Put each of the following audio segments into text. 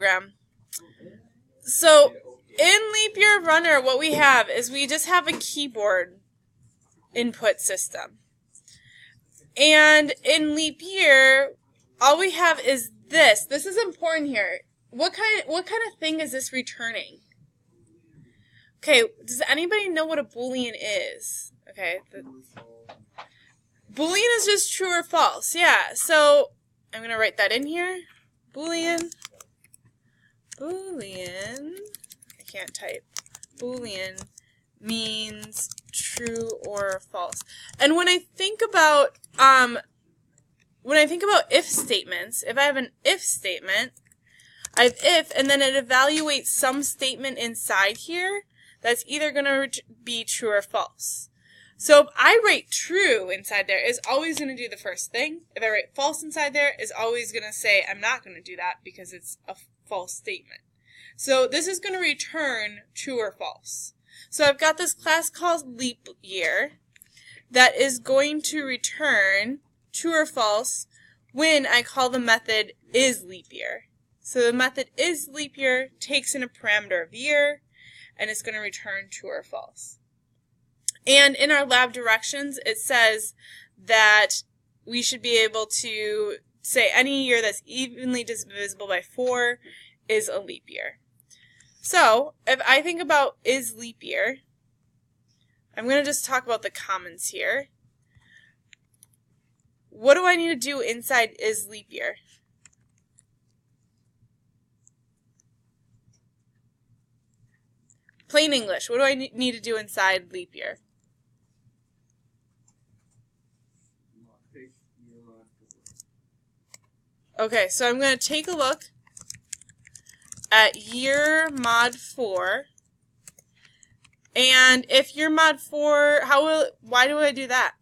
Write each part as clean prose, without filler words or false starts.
program. So in Leap Year Runner, what we have is we just have a keyboard input system. And in Leap Year, all we have is this. This is important here. What kind of thing is this returning? Okay, does anybody know what a Boolean is? Okay, Boolean is just true or false. Yeah, so I'm going to write that in here. Boolean, I can't type. Boolean means true or false. And when I think about if statements, if I have an if statement, I have if, and then it evaluates some statement inside here that's either going to be true or false. So if I write true inside there, it's always going to do the first thing. If I write false inside there, it's always going to say I'm not going to do that because it's a false statement. So this is going to return true or false. So I've got this class called Leap Year that is going to return true or false when I call the method isLeapYear. So the method isLeapYear takes in a parameter of year, and it's going to return true or false. And in our lab directions, it says that we should be able to say any year that's evenly divisible by 4 is a leap year. So if I think about is leap year, I'm going to just talk about the commons here. What do I need to do inside is leap year? Plain English, what do I need to do inside leap year? Okay, so I'm going to take a look at year mod 4. And if year mod 4, why do I do that?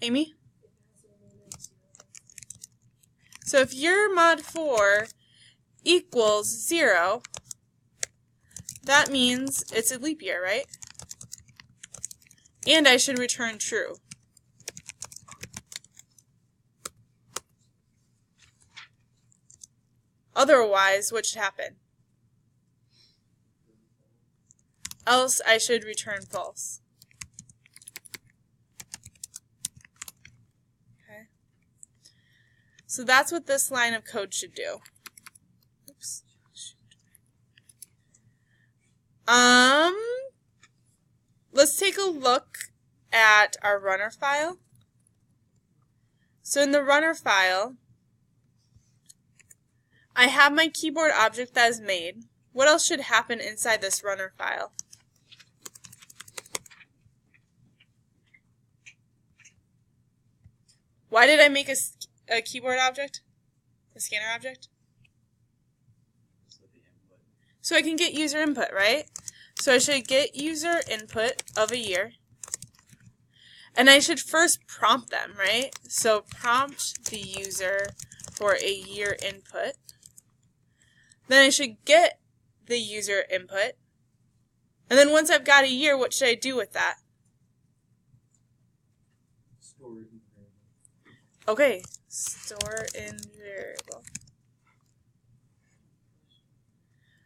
Amy? So if year mod 4 equals 0, that means it's a leap year, right? And I should return true. Otherwise, what should happen? Else I should return false. Okay. So that's what this line of code should do. Oops. Let's take a look at our runner file. So in the runner file, I have my keyboard object that is made. What else should happen inside this runner file? Why did I make a keyboard object? A scanner object? So I can get user input, right? So I should get user input of a year. And I should first prompt them, right? So prompt the user for a year input. Then I should get the user input. And then once I've got a year, what should I do with that? Store it in variable. Okay, store in variable.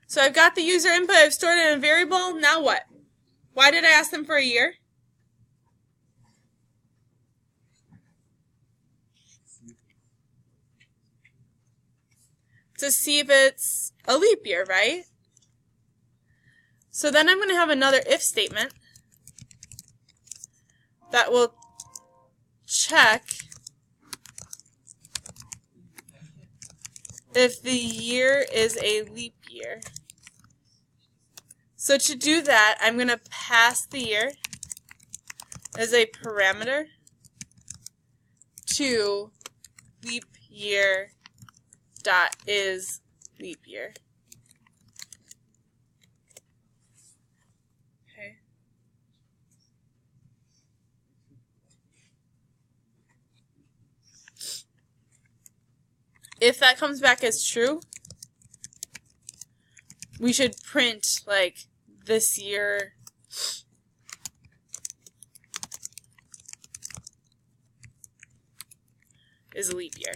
So I've got the user input, I've stored it in a variable, now what? Why did I ask them for a year? To see if it's a leap year, right? So then I'm going to have another if statement that will check if the year is a leap year. So to do that, I'm going to pass the year as a parameter to leap year dot is leap year. Okay. If that comes back as true, we should print like this year is a leap year.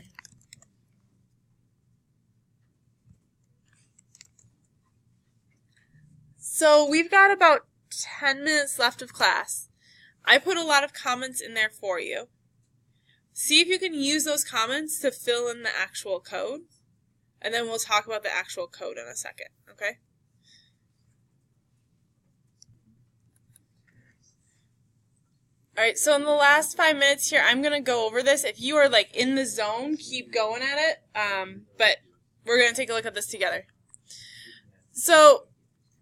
So we've got about 10 minutes left of class. I put a lot of comments in there for you. See if you can use those comments to fill in the actual code, and then we'll talk about the actual code in a second, okay? All right, so in the last 5 minutes here, I'm going to go over this. If you are like in the zone, keep going at it, but we're going to take a look at this together. So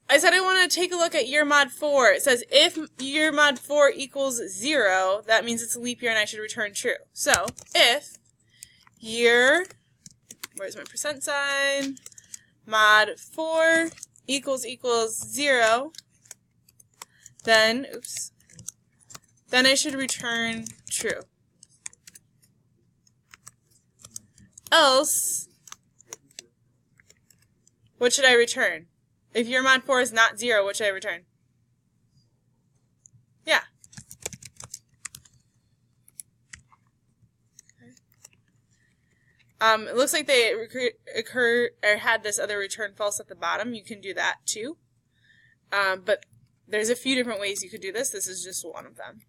I said I want to take a look at year mod 4. It says if year mod 4 equals 0, that means it's a leap year and I should return true. So if year, where's my percent sign, mod 4 equals 0, then, then I should return true. Else, what should I return? If year mod 4 is not 0, what should I return? Yeah. It looks like they had this other return false at the bottom. You can do that too. But there's a few different ways you could do this. This is just one of them.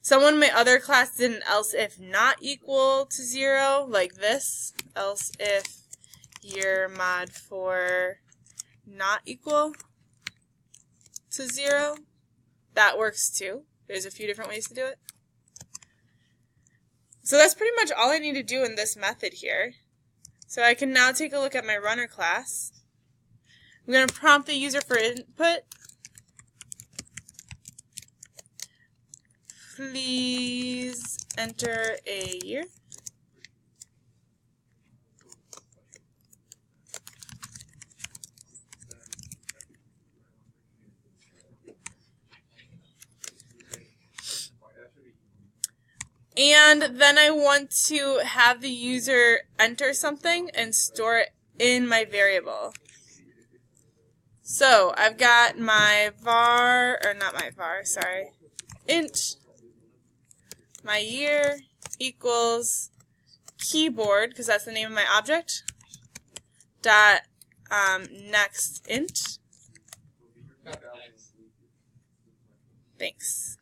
Someone in my other class did an else if not equal to 0, like this. Else if year mod 4 not equal to 0. That works too. There's a few different ways to do it. So that's pretty much all I need to do in this method here. So I can now take a look at my runner class. I'm going to prompt the user for input. Please enter a year. And then I want to have the user enter something and store it in my variable. So I've got my var, or not my var, sorry, int my year equals keyboard, because that's the name of my object, dot next int. Thanks.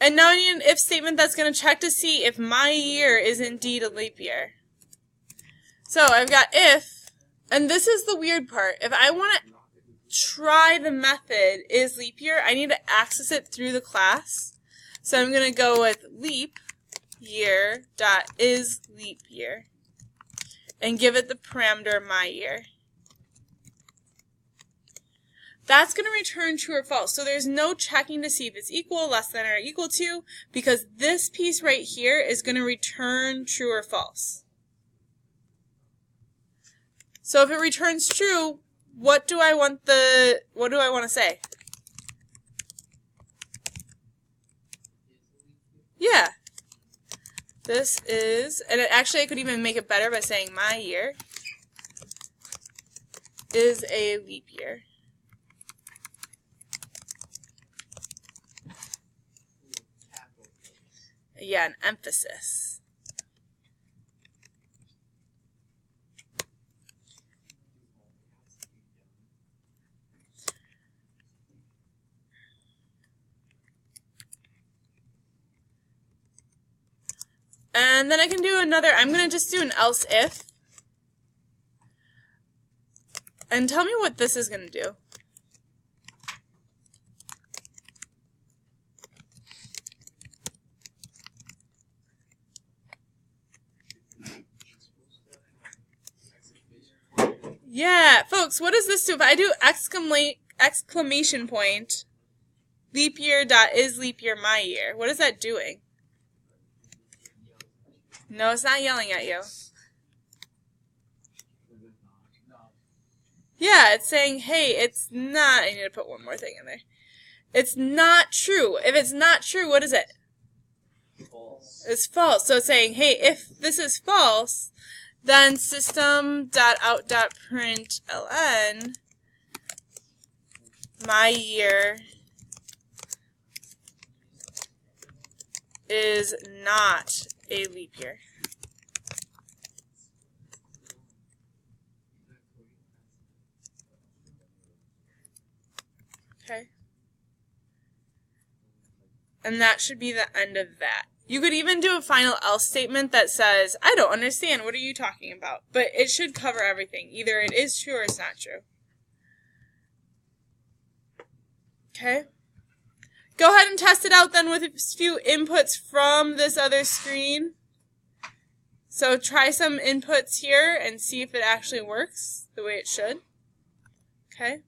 And now I need an if statement that's going to check to see if my year is indeed a leap year. So I've got if, and this is the weird part. If I want to try the method is leap year, I need to access it through the class. So I'm going to go with leap year dot is leap year and give it the parameter my year. That's going to return true or false. So there's no checking to see if it's equal, less than, or equal to, because this piece right here is going to return true or false. So if it returns true, what do I want to say? Yeah. This is, and actually I could even make it better by saying my year is a leap year. Yeah, an emphasis. And then I can do another, I'm going to just do an else if. And tell me what this is going to do. Yeah, folks, what does this do? If I do exclamation point, leap year dot is leap year my year, what is that doing? No, it's not yelling at you. Yeah, it's saying, hey, it's not, I need to put one more thing in there. It's not true. If it's not true, what is it? False. It's false. So it's saying, hey, if this is false, then system.out.println my year is not a leap year. Okay. And that should be the end of that. You could even do a final else statement that says, I don't understand, what are you talking about? But it should cover everything. Either it is true or it's not true. Okay? Go ahead and test it out then with a few inputs from this other screen. So try some inputs here and see if it actually works the way it should. Okay?